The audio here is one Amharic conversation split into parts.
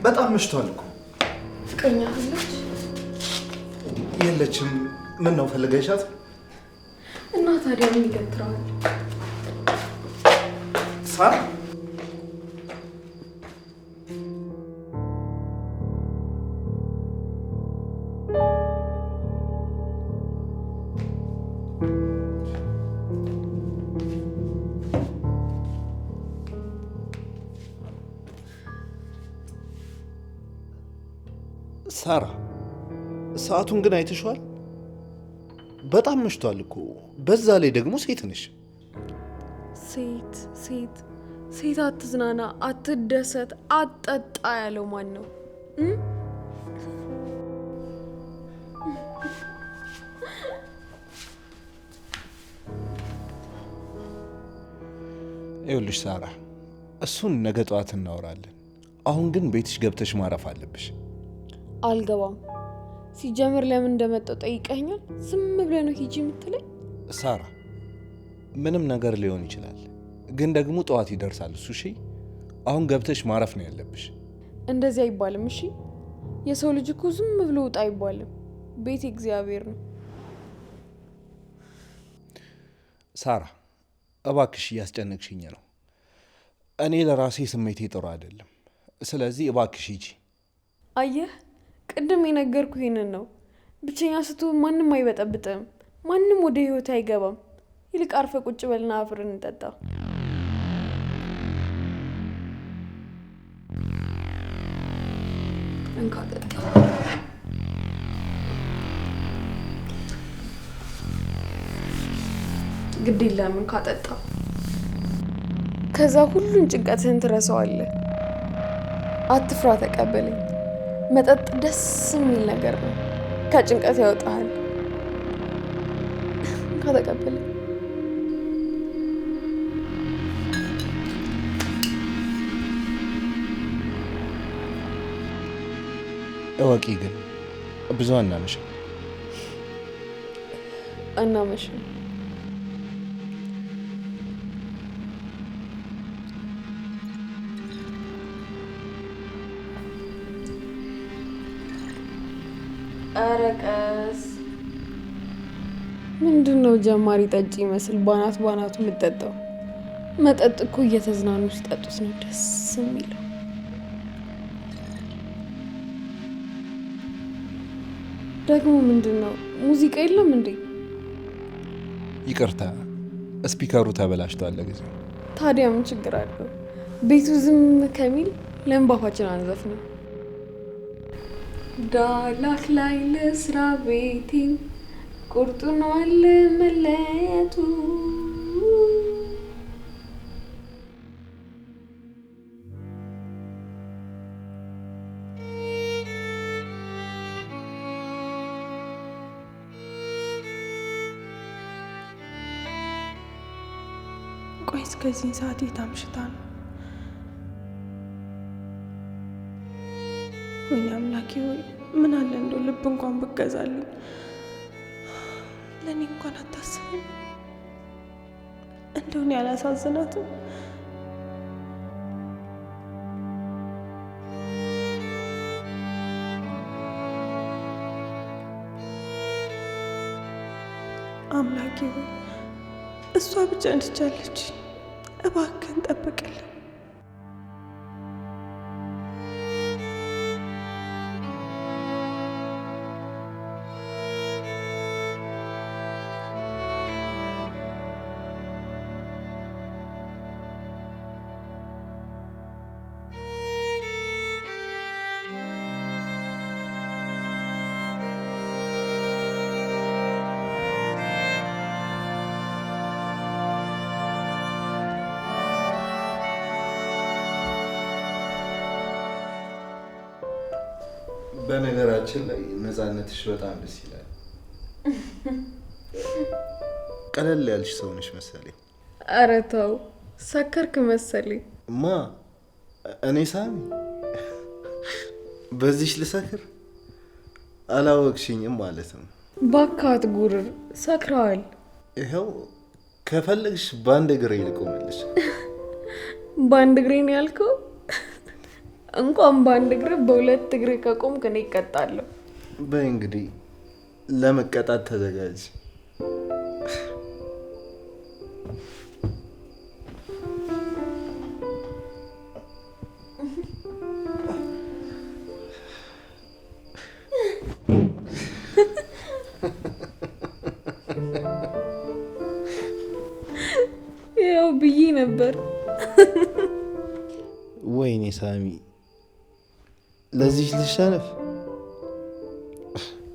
በጣም መሽቷል እኮ። ፍቅረኛ አለች? የለችም። ምን ነው ፈልገሻት? እና ታዲያ ምን ይገትራል? ሳራ ሳራ ሰዓቱን ግን አይተሽዋል? በጣም መሽቷል እኮ። በዛ ላይ ደግሞ ሴት ነሽ። ሴት አትዝናና፣ አትደሰት፣ አትጠጣ ያለው ማን ነው? ይኸውልሽ ሳራ፣ እሱን ነገ ጠዋት እናወራለን። አሁን ግን ቤትሽ ገብተሽ ማረፍ አለብሽ። አልገባም። ሲጀምር ለምን እንደመጣው ጠይቀኛል? ዝም ብለህ ነው ሂጂ የምትለኝ? ሳራ፣ ምንም ነገር ሊሆን ይችላል፣ ግን ደግሞ ጠዋት ይደርሳል እሱ። እሺ፣ አሁን ገብተሽ ማረፍ ነው ያለብሽ። እንደዚህ አይባልም። እሺ፣ የሰው ልጅ እኮ ዝም ብሎ ውጣ አይባልም። ቤት እግዚአብሔር ነው። ሳራ፣ እባክሽ እያስጨነቅሽኝ ነው። እኔ ለራሴ ስሜቴ ጥሩ አይደለም። ስለዚህ እባክሽ ሂጂ። አየህ፣ ቅድም የነገርኩ ይሄንን ነው። ብቸኛ ስትሆን ማንም አይበጠብጥም፣ ማንም ወደ ህይወት አይገባም። ይልቅ አርፈ ቁጭ በልና አፍርን እንጠጣ። እንካ ጠጣ። ግድ የለም እንካ ጠጣ። ከዛ ሁሉን ጭንቀትህን ትረሳዋለህ። አትፍራ፣ ተቀበለኝ። መጠጥ ደስ የሚል ነገር ነው፣ ከጭንቀት ያወጣሃል። ከተቀበለኝ እወቂ ግን ብዙ አናመሽም። ኧረ ቀስ። ምንድን ነው ጀማሪ ጠጪ ይመስል ባናት ባናቱ የምትጠጣው? መጠጥ እኮ እየተዝናኑ ሲጠጡት ነው ደስ የሚለው። ደግሞ ምንድን ነው ሙዚቃ የለም እንዴ? ይቅርታ፣ ስፒከሩ ተበላሽቷል ለጊዜው። ታዲያ ምን ችግር አለው? ቤቱ ዝም ከሚል ለምን ባፋችን አንዘፍንም? ዳላክ ላይ ለስራ ቤቴን ቁርጡን አለ መለየቱ። ቆይ እስከዚህን ሰዓት የታምሽታ ነው? ወይኔ አምላኬ ሆይ ምን አለ እንደው ልብ እንኳን ብገዛልኝ። ለእኔ እንኳን አታስብም? እንደው እኔ አላሳዝናትም? አምላኬ ሆይ እሷ ብቻ እንድቻለች፣ እባክህን ጠብቅልን። በነገራችን ላይ ነፃነትሽ በጣም ደስ ይላል። ቀለል ያልሽ ሰው ነሽ መሰለኝ። ኧረ ተው ሰከርክ መሰለኝ። ማ እኔ ሳሚ በዚህሽ ልሰክር? አላወቅሽኝም ማለት ነው። ባካት ጉርር ሰክረዋል። ይኸው ከፈለግሽ በአንድ እግሬ ልቆምልሽ። በአንድ እግሬ ነው ያልከው? እንኳን በአንድ እግር በሁለት እግር ከቆምክ እኔ እቀጣለሁ። በይ እንግዲህ ለመቀጣት ተዘጋጅ። ያው ብዬ ነበር። ወይኔ ሳሚ ለዚህ ልሻለፍ።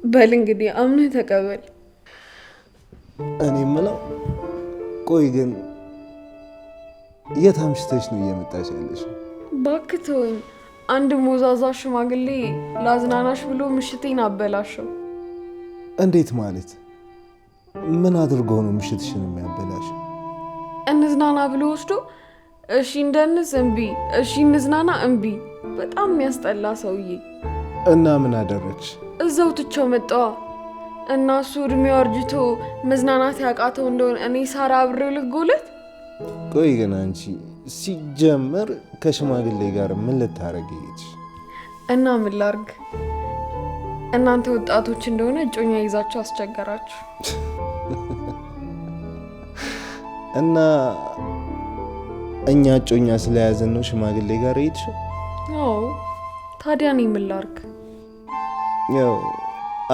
በል እንግዲህ አምነህ ተቀበል። እኔ የምለው ቆይ ግን የት አምሽተሽ ነው እየመጣሽ ያለሽ? እባክህ ተወኝ። አንድ ሞዛዛ ሽማግሌ ላዝናናሽ ብሎ ምሽቴን አበላሸው። እንዴት ማለት? ምን አድርጎ ነው ምሽትሽን የሚያበላሽ? እንዝናና ብሎ ወስዶ እሺ እንደንስ እምቢ፣ እሺ እንዝናና እምቢ። በጣም የሚያስጠላ ሰውዬ። እና ምን አደረግሽ? እዛው ትቼው መጣዋ እና እሱ እድሜው አርጅቶ መዝናናት ያቃተው እንደሆነ እኔ ሳራ አብሬው ልጎለት። ቆይ ግን አንቺ ሲጀመር ከሽማግሌ ጋር ምን ልታረጊ ሄድሽ? እና ምን ላርግ? እናንተ ወጣቶች እንደሆነ እጮኛ ይዛችሁ አስቸገራችሁ። እና እኛ እጮኛ ስለያዘን ነው ሽማግሌ ጋር ሄድሽ? አዎ ታዲያ እኔ ምን ላርግ? ያው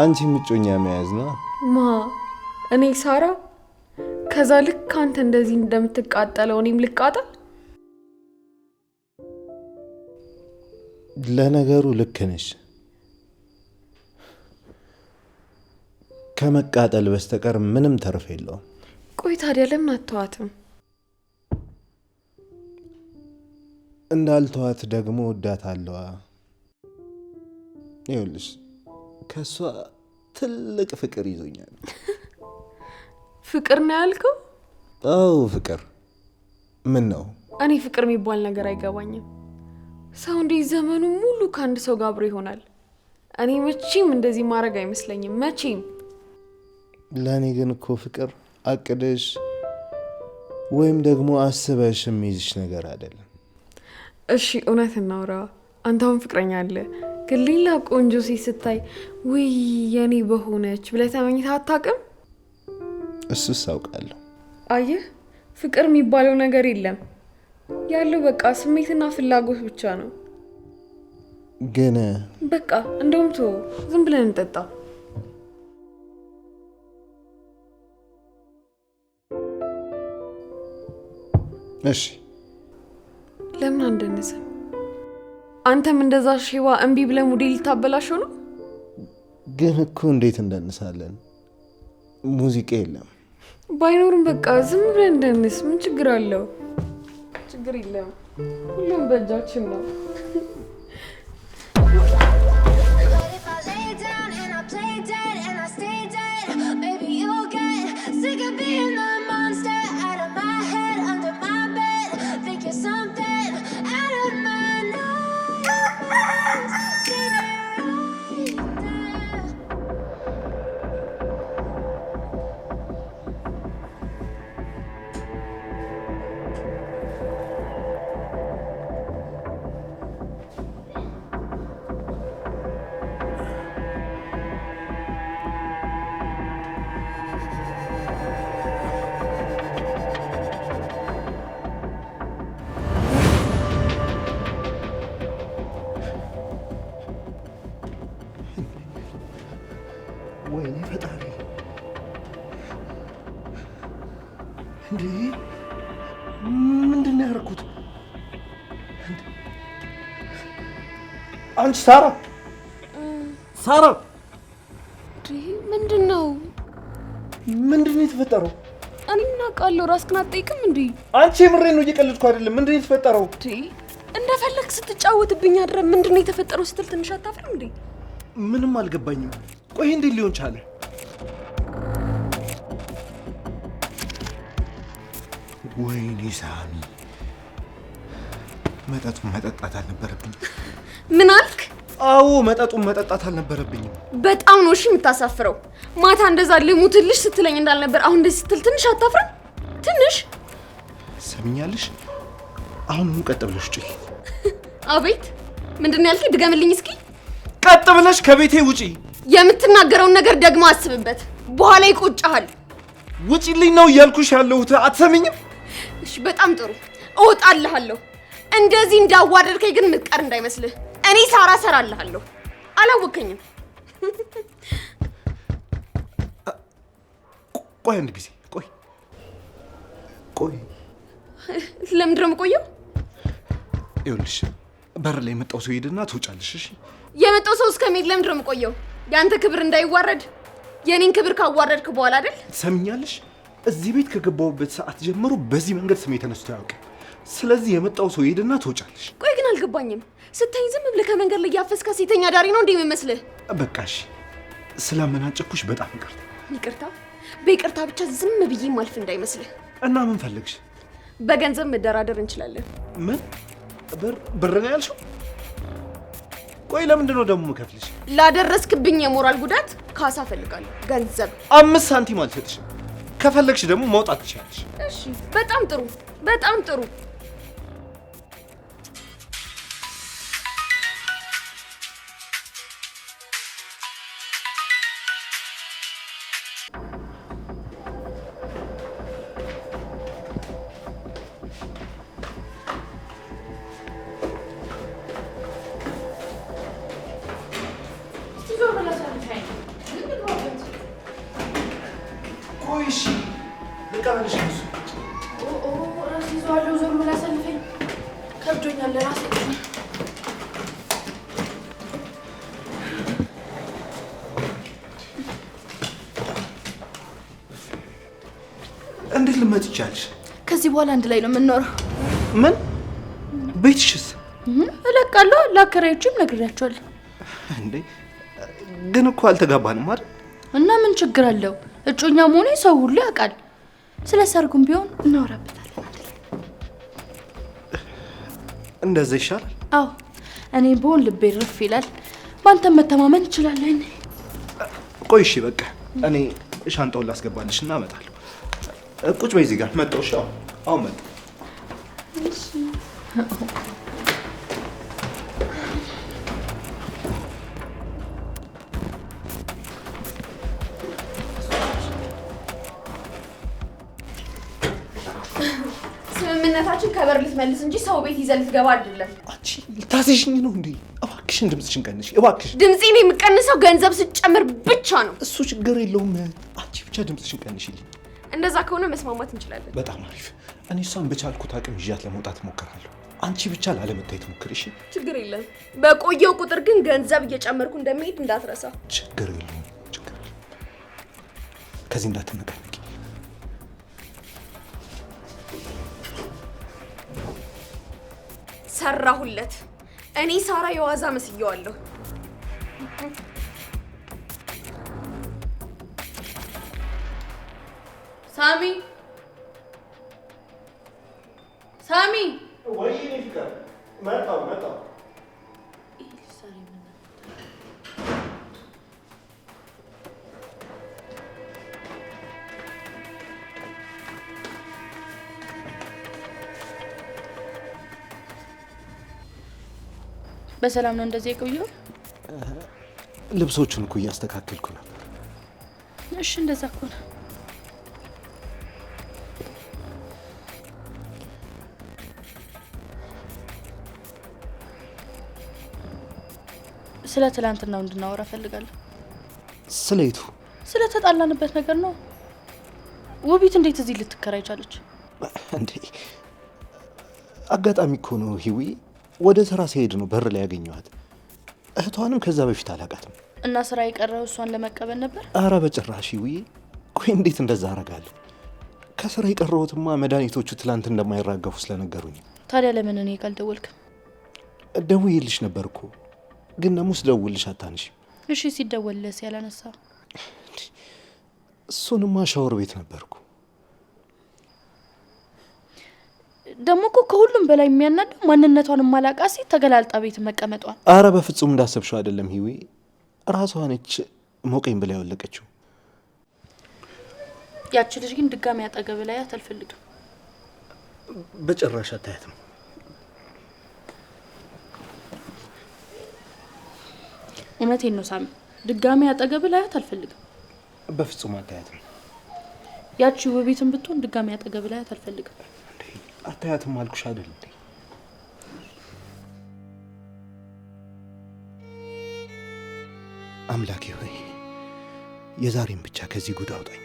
አንቺ እጮኛ መያዝ ነው። ማ እኔ ሳራ? ከዛ ልክ አንተ እንደዚህ እንደምትቃጠለው እኔም ልቃጠል? ለነገሩ ልክ ነሽ። ከመቃጠል በስተቀር ምንም ተርፍ የለውም። ቆይ ታዲያ ለምን አተዋትም? እንዳልተዋት ደግሞ ወዳታለዋ። ይኸውልሽ ከሷ ትልቅ ፍቅር ይዞኛል። ፍቅር ነው ያልከው? አዎ ፍቅር። ምን ነው? እኔ ፍቅር የሚባል ነገር አይገባኝም። ሰው እንዴት ዘመኑ ሙሉ ከአንድ ሰው ጋር አብሮ ይሆናል? እኔ መቼም እንደዚህ ማድረግ አይመስለኝም፣ መቼም። ለእኔ ግን እኮ ፍቅር አቅደሽ ወይም ደግሞ አስበሽ የሚይዝሽ ነገር አይደለም። እሺ እውነት እናውራ። አንተ አሁን ፍቅረኛ አለ፣ ግን ሌላ ቆንጆ ሴት ስታይ ውይ የኔ በሆነች ብለህ ተመኝተህ አታውቅም? እሱስ አውቃለሁ። አየህ ፍቅር የሚባለው ነገር የለም። ያለው በቃ ስሜትና ፍላጎት ብቻ ነው። ግን በቃ እንደውም ተወው፣ ዝም ብለን እንጠጣ። እሺ ለምን አንደንስም? አንተም እንደዛ ሼባ እምቢ ብለህ ሙዴ ልታበላሸው ነው? ግን እኮ እንዴት እንደንሳለን? ሙዚቃ የለም። ባይኖርም በቃ ዝም ብለን እንደንስ። ምን ችግር አለው? ችግር የለም፣ ሁሉም በእጃችን ነው። ወይኔ ፈጣሪ! እንዴ ምንድን ነው ያደረኩት? አንቺ ሳራ! ሳራ! ምንድን ነው? ምንድን ነው የተፈጠረው? እኔ ምን አውቃለሁ? ራስህን አትጠይቅም እንዴ? አንቺ የምሬን ነው፣ እየቀለድኩ አይደለም። ምንድን ነው የተፈጠረው? እንደፈለግ ስትጫወትብኝ አድረህ ምንድን ነው የተፈጠረው ስትል ትንሽ አታፍርም እንዴ? ምንም አልገባኝም። ቆይ እንዴት ሊሆን ቻለ? ወይኔ ሳሚ፣ መጠጡን መጠጣት አልነበረብኝም። ምን አልክ? አዎ መጠጡን መጠጣት አልነበረብኝም። በጣም ነው እሺ የምታሳፍረው። ማታ እንደዛ ልሙትልሽ ስትለኝ እንዳልነበር አሁን እንደዚህ ስትል ትንሽ አታፍርም? ትንሽ ሰሚኛለሽ? አሁን ቀጥ ብለሽ ውጪ። አቤት ምንድን ያልከኝ? ድገምልኝ እስኪ። ቀጥ ብለሽ ከቤቴ ውጪ። የምትናገረውን ነገር ደግሞ አስብበት፣ በኋላ ይቆጭሃል። ውጪልኝ ነው እያልኩሽ ያለሁት፣ አትሰሚኝም? እሺ በጣም ጥሩ፣ እወጣልሃለሁ። እንደዚህ እንዳዋደድከኝ ግን ምትቀር እንዳይመስልህ። እኔ ሳራ ሰራልሃለሁ። አላወከኝም። ቆይ አንድ ጊዜ ቆይ። ለምንድን ነው የምቆየው? ይኸውልሽ በር ላይ የመጣው ሰው ሄድና ትውጫለሽ። እሺ የመጣው ሰው እስከሚሄድ ለምንድን ነው የምቆየው? ያንተ ክብር እንዳይዋረድ። የኔን ክብር ካዋረድክ በኋላ አይደል? ሰሚኛለሽ? እዚህ ቤት ከገባሁበት ሰዓት ጀምሮ በዚህ መንገድ ስሜ ተነስቶ አያውቅም። ስለዚህ የመጣው ሰው ሄድና ትውጫለሽ። ቆይ ግን አልገባኝም። ስታይ ዝም ብለህ ከመንገድ ላይ ያፈስካ ሴተኛ ዳሪ ነው እንዴ የሚመስልህ? በቃ እሺ፣ ስላመናጨኩሽ በጣም ይቅርታ። ይቅርታ? በይቅርታ ብቻ ዝም ብዬ ማልፍ እንዳይመስልህ። እና ምን ፈልግሽ? በገንዘብ መደራደር እንችላለን። ምን ብር ነው ያልሽው? ቆይ ለምንድን ነው ደግሞ የምከፍልሽ? ላደረስክብኝ የሞራል ጉዳት ካሳ ፈልጋለሁ። ገንዘብ 5 ሳንቲም አልሰጥሽም። ከፈለግሽ ደግሞ መውጣት ትችላለሽ። እሺ በጣም ጥሩ፣ በጣም ጥሩ። ቆይ እሺ ልቀበልሽ። ራሴ ይዘዋለሁ። ዞር ብላ ሰልፈኝ ከብዶኛል። ራሴ እንዴት ልመጭ ይቻልሽ? ከዚህ በኋላ አንድ ላይ ነው የምንኖረው። ምን ቤትሽስ? እለቃለሁ። ለአከራዮችም ነግሬያቸዋለሁ። እንዴ ግን እኮ አልተጋባንም አይደል? እና ምን ችግር አለው? እጮኛ መሆኔ ሰው ሁሉ ያውቃል። ስለ ሰርጉም ቢሆን እናወራበታለን አንድ ላይ። እንደዛ ይሻላል። አዎ እኔ በሆን ልቤ ረፍ ይላል። በአንተ መተማመን እንችላለን። ቆይ እሺ በቃ እኔ ሻንጣውን ላስገባልሽ እና እመጣለሁ። ቁጭ በይ እዚህ ጋር መጣሁ። እሺ አሁን መጣሁ። ስምምነታችን ከበር ልትመልስ እንጂ ሰው ቤት ይዘህ ልትገባ አይደለም። አንቺ ልታዘዥኝ ነው እንዴ? እባክሽን ድምፅሽን ቀንሽ እባክሽ። ድምፄን የምቀንሰው ገንዘብ ስትጨምር ብቻ ነው። እሱ ችግር የለውም። አንቺ ብቻ ድምፅሽን ቀንሽልኝ። እንደዛ ከሆነ መስማማት እንችላለን። በጣም አሪፍ። እኔ እሷን በቻልኩት አቅም ይዣት ለመውጣት እሞክራለሁ። አንቺ ብቻ ላለመታየት ሞክሪ። እሺ ችግር የለም። በቆየው ቁጥር ግን ገንዘብ እየጨመርኩ እንደሚሄድ እንዳትረሳ። ችግር የለውም። ከዚህ እንዳትነቃነቂ። ሰራሁለት። እኔ ሳራ የዋዛ መስየዋለሁ። ሳሚ ሳሚ ወይ እኔ ፍቅር መጣሁ። በሰላም ነው እንደዚህ የቆየው? ልብሶቹን እኮ እያስተካከልኩ ነው። እሺ እንደዛ እኮ ነው። ስለ ትላንትናው እንድናወራ ፈልጋለሁ። ስለ የቱ? ስለ ተጣላንበት ነገር ነው። ውቢት እንዴት እዚህ ልትከራይ ቻለች እንዴ? አጋጣሚ እኮ ነው ሂዊ። ወደ ስራ ሲሄድ ነው በር ላይ ያገኘኋት። እህቷንም ከዛ በፊት አላውቃትም። እና ስራ የቀረው እሷን ለመቀበል ነበር? አረ በጭራሽ ሂዊ። ቆይ እንዴት እንደዛ አደርጋለሁ? ከስራ የቀረሁትማ መድኃኒቶቹ ትላንት እንደማይራገፉ ስለነገሩኝ። ታዲያ ለምን እኔ ካልደወልክም? ደውዬልሽ ነበር እኮ ግን ደግሞ ስደውልሽ አታንሺ። እሺ ሲደወልልስ ያላነሳ? እሱንማ ሻወር ቤት ነበርኩ። ደግሞ እኮ ከሁሉም በላይ የሚያናደው ማንነቷን ማላቃ ሴት ተገላልጣ ቤት መቀመጧ። አረ በፍጹም እንዳሰብሽው አይደለም ሂዊ፣ ራሷ ነች ሞቀኝ ብላ ያወለቀችው። ያቺ ልጅ ግን ድጋሚ አጠገብ ላይ አትፈልግም። በጭራሽ አታያትም። እውነቴን ነው ሳሚ፣ ድጋሚ አጠገብ ላይ አትፈልግም። በፍጹም አታያትም። ያቺ ውቤትን ብትሆን ድጋሚ አጠገብ ላይ አትፈልግም። አታያትም አልኩሽ አይደል እንዴ? አምላኬ ሆይ የዛሬን ብቻ ከዚህ ጉድ አውጣኝ።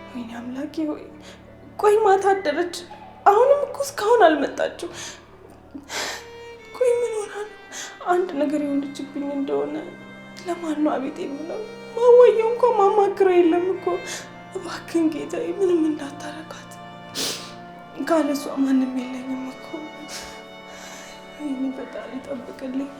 ወይኔ አምላኬ ሆይ፣ ቆይ ማታ አደረች፣ አሁንም እኮ እስካሁን አልመጣችም። ቆይ ምን ሆና ነው? አንድ ነገር የሆነችብኝ እንደሆነ ለማን ነው አቤት የምለው? ማወየው እንኳ ማማክረው የለም እኮ። እባክህን ጌታዬ ምንም እንዳታረጋት፣ ካለሷ ማንም የለኝም እኮ። ይህን ፈጣሪ ይጠብቅልኝ።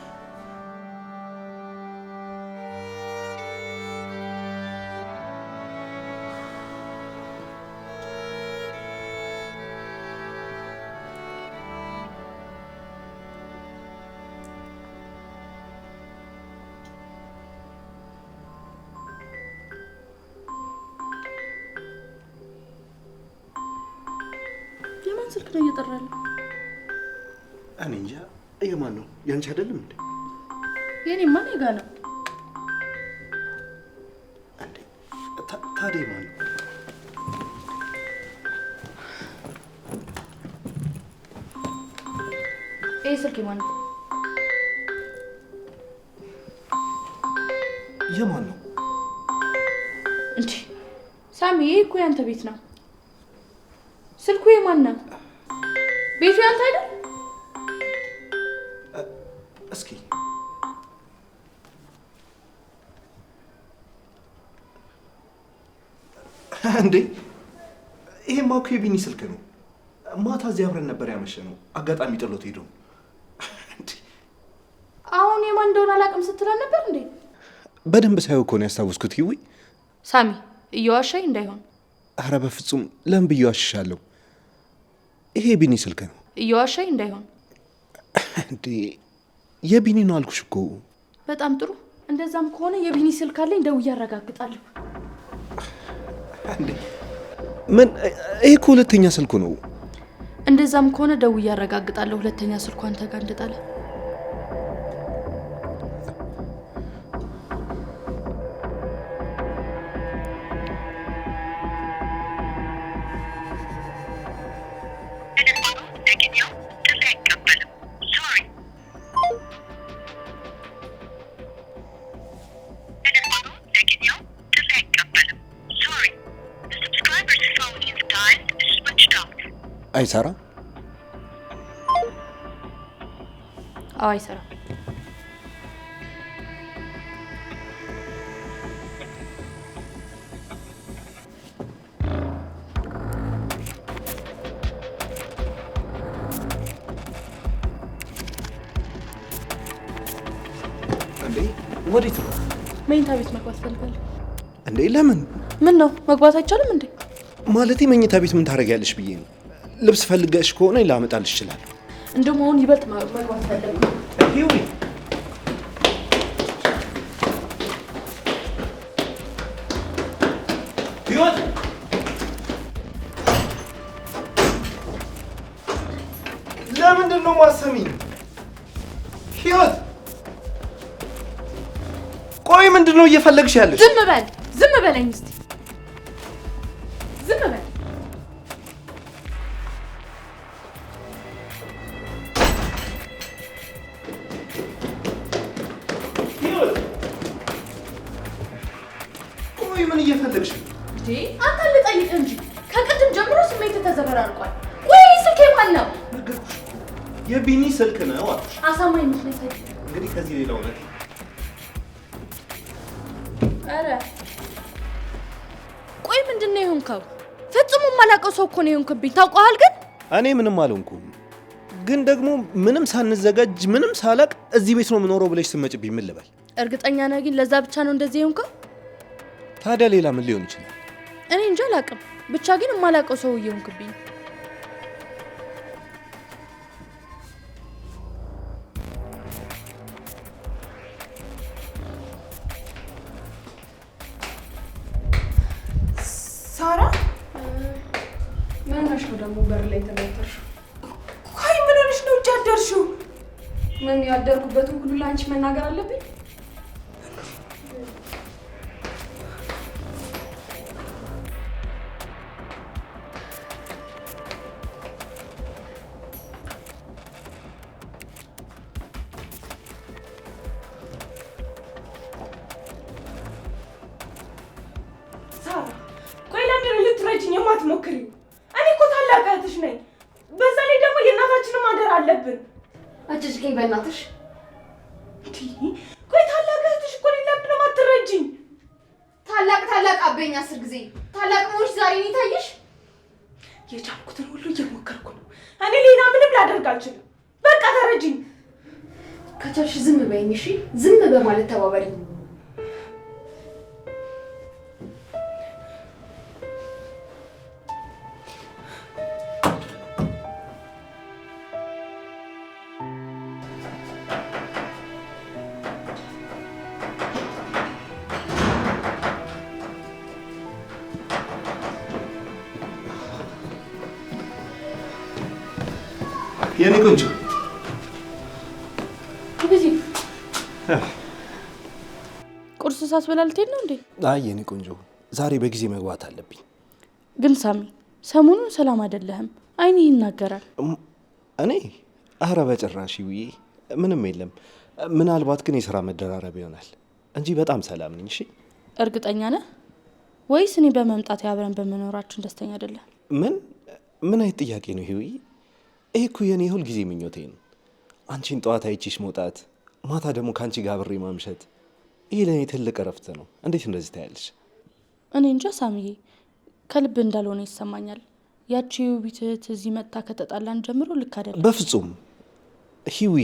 የማን ስልክ ነው እየጠራለ? እኔ እንጃ። የማን ነው? ያንቺ አይደለም እንዴ? የኔማ እኔ ጋ ነው እንዴ? ታዲያ የማን ነው? ይሄ ስልክ የማን ነው? የማን ነው እንዴ? ሳሚ፣ ይሄ እኮ ያንተ ቤት ነው። ስልኩ የማን ነው? ቤቱ ያንተ አይደል? እስኪ እንዴ፣ ይሄማ እኮ የቢኒ ስልክ ነው። ማታ እዚህ አብረን ነበር ያመሸነው። አጋጣሚ ጥሎት ሄዶ። አሁን የማን እንደሆነ አላውቅም ስትላል ነበር እንዴ? በደንብ ሳይው እኮ ነው ያስታወስኩት። ሂዊ፣ ሳሚ እየዋሻኝ እንዳይሆን። አረ በፍጹም ለምን ብዬ ዋሽሻለሁ? ይሄ የቢኒ ስልክ ነው። እየዋሻኝ እንዳይሆን። እንዴ የቢኒ ነው አልኩሽ እኮ። በጣም ጥሩ። እንደዛም ከሆነ የቢኒ ስልክ አለኝ፣ ደውዬ አረጋግጣለሁ። እንዴ ምን? ይሄ እኮ ሁለተኛ ስልኩ ነው። እንደዛም ከሆነ ደውዬ አረጋግጣለሁ ሁለተኛ ስልኩ አንተ ጋር እንደጣለ። አይሰራ? አዎ አይሰራ። እንዴ ወዴት ነው? መኝታ ቤት መግባት ፈልጋለሁ። እንዴ ለምን? ምን ነው መግባት አይቻልም እንዴ? ማለቴ መኝታ ቤት ምን ታደርጊያለሽ ብዬ ነው። ልብስ ፈልገሽ ከሆነ ላመጣልሽ እችላለሁ። እንደውም አሁን ይበልጥ መግባት ፈልጋለሁ። ሂዊ ህይወት፣ ለምንድን ነው ማሰሚኝ? ህይወት ቆይ ምንድነው እየፈለግሽ ያለሽ? ዝም በለኝ እስቲ ዝም በል። ቆይ ምን እየፈለግሽ? አንተ ልጠይቅ እንጂ ከቅድም ጀምሮ ስሜት ተዘበራርቋል። ወይ ስልኬ ማን ነው? ነገርኩሽ የቢኒ ስልክ ነው አልኩሽ። አሳማኝ መስለኝ። እንግዲህ ከዚህ ሌላ እውነት አረ ቆይ ምንድነው የሆንከው? ፍጹም የማላውቀው ሰው እኮ ነው የሆንክብኝ። ታውቀዋል ግን እኔ ምንም አልሆንኩም። ግን ደግሞ ምንም ሳንዘጋጅ ምንም ሳላቅ እዚህ ቤት ነው የምኖረው ብለሽ ስመጭብኝ ምን ልበል? እርግጠኛ ነህ ግን ለዛ ብቻ ነው እንደዚህ የሆንከው? ታዲያ ሌላ ምን ሊሆን ይችላል? እኔ እንጃ አላውቅም። ብቻ ግን የማላውቀው ሰው የሆንክብኝ። ሳራ ምን ነሽ ነው ደግሞ በር ላይ ተመጣጣሽው? ቆይ ምን ሆነሽ ነው እጅ አደርሽው? ምን ያደርኩበትን ሁሉ ላንቺ መናገር አለብኝ? ሳራ ቆይ ለምንድን ነው ልትረጂኝ የማትሞክሪው? እኔ እኮ ታላቅ እህትሽ ነኝ። በዛ ላይ ደግሞ የእናታችንን ማደር አለብን። አጭጭኝ በእናትሽ። ቆይ ታላቅ እህትሽ እኮ ነኝ። ለምንድን ነው የማትረጂኝ? ታላቅ አበኝ 10 ጊዜ ታላቅ መሆንሽ ዛሬ ነው የታየሽ? የቻልኩትን ሁሉ እየሞከርኩ ነው። እኔ ሌላ ምንም ላደርግ አልችልም። በቃ ተረጂኝ። ከቻልሽ ዝም በይኝ እሺ? ዝም በማለት ተባበሪኝ። የኔ ቆንጆ ቁርስ ሳትበላ ልትሄድ ነው እንዴ? አይ የኔ ቆንጆ ዛሬ በጊዜ መግባት አለብኝ። ግን ሳሚ ሰሞኑን ሰላም አይደለህም። አይኔ ይናገራል። እኔ አረ በጭራሽ ውዬ ምንም የለም። ምናልባት ግን የሥራ መደራረብ ይሆናል እንጂ በጣም ሰላም ነኝ። እሺ እርግጠኛ ነህ ወይስ እኔ በመምጣት አብረን በመኖራችን ደስተኛ አይደለም? ምን አይነት ጥያቄ ነው ይሄ? ይሄ እኮ የኔ ሁል ጊዜ ምኞቴ ነው። አንቺን ጠዋት አይቼሽ መውጣት፣ ማታ ደግሞ ከአንቺ ጋር አብሬ ማምሸት፣ ይሄ ለእኔ ትልቅ እረፍት ነው። እንዴት እንደዚህ ታያለሽ? እኔ እንጃ ሳሚዬ፣ ከልብ እንዳልሆነ ይሰማኛል። ያቺ ውቢት እህት እዚህ መጥታ ከተጣላን ጀምሮ ልክ አይደለም። በፍጹም ሂዊ፣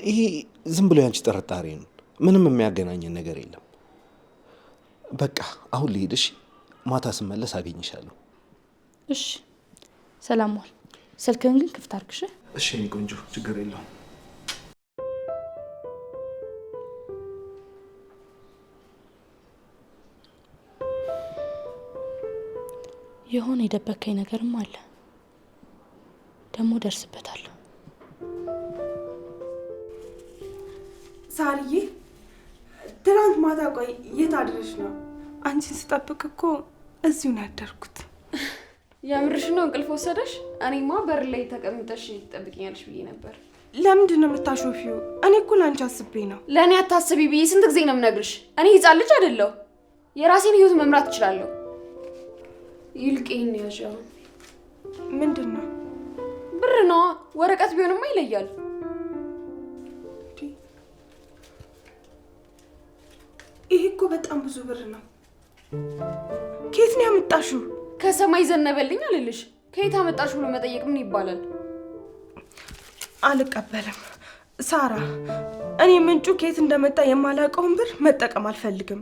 ይሄ ዝም ብሎ ያንቺ ጥርጣሬ ነው። ምንም የሚያገናኘን ነገር የለም። በቃ አሁን ልሄድሽ፣ ማታ ስመለስ አገኝሻለሁ። እሺ ሰላም ዋል። ስልክህን ግን ክፍት አድርግሽ። እሺ የኔ ቆንጆ፣ ችግር የለውም። የሆነ የደበከኝ ነገርም አለ፣ ደግሞ ደርስበታለሁ። ሳርዬ ትናንት ማታ ቆይ የት አድረሽ ነው? አንቺን ስጠብቅ እኮ እዚሁ ነው ያደርኩት። የምርሽ ነው? እንቅልፍ ወሰደሽ? እኔማ በር ላይ ተቀምጠሽ ትጠብቂኛለሽ ብዬ ነበር። ለምንድን ነው የምታሾፊው? እኔ እኮ ለአንቺ አስቤ ነው። ለእኔ አታስቢ ብዬ ስንት ጊዜ ነው የምነግርሽ? እኔ ህፃን ልጅ አይደለሁ። የራሴን ህይወት መምራት እችላለሁ። ይልቅ ይህን ያዥ። ምንድን ነው? ብር ነዋ። ወረቀት ቢሆንማ ይለያል። ይሄ እኮ በጣም ብዙ ብር ነው። ከየት ነው ያመጣሽው? ከሰማይ ዘነበልኝ አልልሽ። ከየት አመጣሽ ብሎ መጠየቅ ምን ይባላል? አልቀበልም ሳራ። እኔ ምንጩ ከየት እንደመጣ የማላውቀውን ብር መጠቀም አልፈልግም።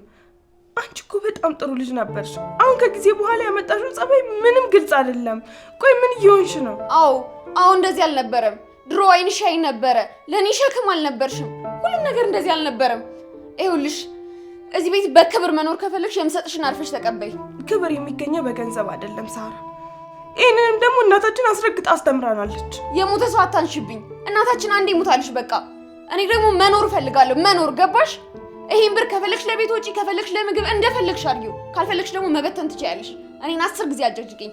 አንቺ እኮ በጣም ጥሩ ልጅ ነበርሽ። አሁን ከጊዜ በኋላ ያመጣሽው ጸባይ ምንም ግልጽ አይደለም። ቆይ ምን እየሆንሽ ነው? አዎ እንደዚህ አልነበረም። ድሮ አይንሽ ያይ ነበረ። ለእኔ ሸክም አልነበርሽም። ሁሉም ነገር እንደዚህ አልነበረም። ይኸውልሽ እዚህ ቤት በክብር መኖር ከፈለግሽ የምሰጥሽን አርፈሽ ተቀበይ። ክብር የሚገኘው በገንዘብ አይደለም ሳራ። ይህንንም ደግሞ እናታችን አስረግጣ አስተምራናለች። የሞተ ሰው አታንሽብኝ። እናታችን አንዴ ሞታለች በቃ። እኔ ደግሞ መኖር እፈልጋለሁ። መኖር ገባሽ? ይሄን ብር ከፈለግሽ ለቤት ወጪ፣ ከፈለግሽ ለምግብ እንደፈለግሽ አድርጊው። ካልፈለግሽ ደግሞ መበተን ትችያለሽ። እኔን 10 ጊዜ አጀጅግኝ።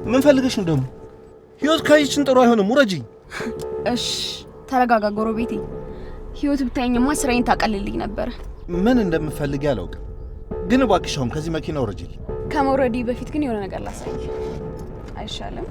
ምን ፈልገሽ ነው ደግሞ? ህይወት ካይችን ጥሩ አይሆንም። ውረጂ። እሺ ተረጋጋ ጎረቤቴ። ህይወት ብታየኝማ ስራዬን ታቀልልኝ ነበር። ምን እንደምፈልግ አላውቅም፣ ግን እባክሽ አሁን ከዚህ መኪና ውረጂልኝ። ከመውረዲ በፊት ግን የሆነ ነገር ላሳይ አይሻልም?